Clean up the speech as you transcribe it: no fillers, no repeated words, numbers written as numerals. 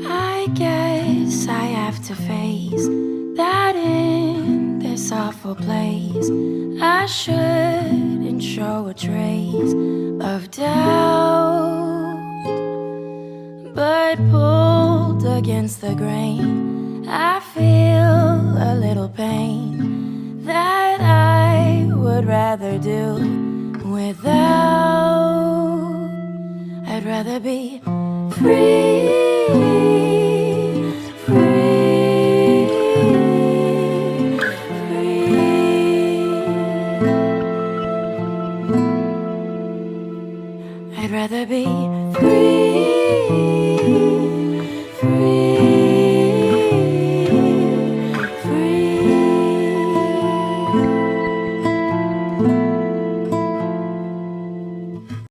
I guess I have to face that in this awful place I shouldn't show a trace of doubt. But pulled against the grain, I feel a little pain that I would rather do without. I'd rather be free, free, free. I'd rather be free.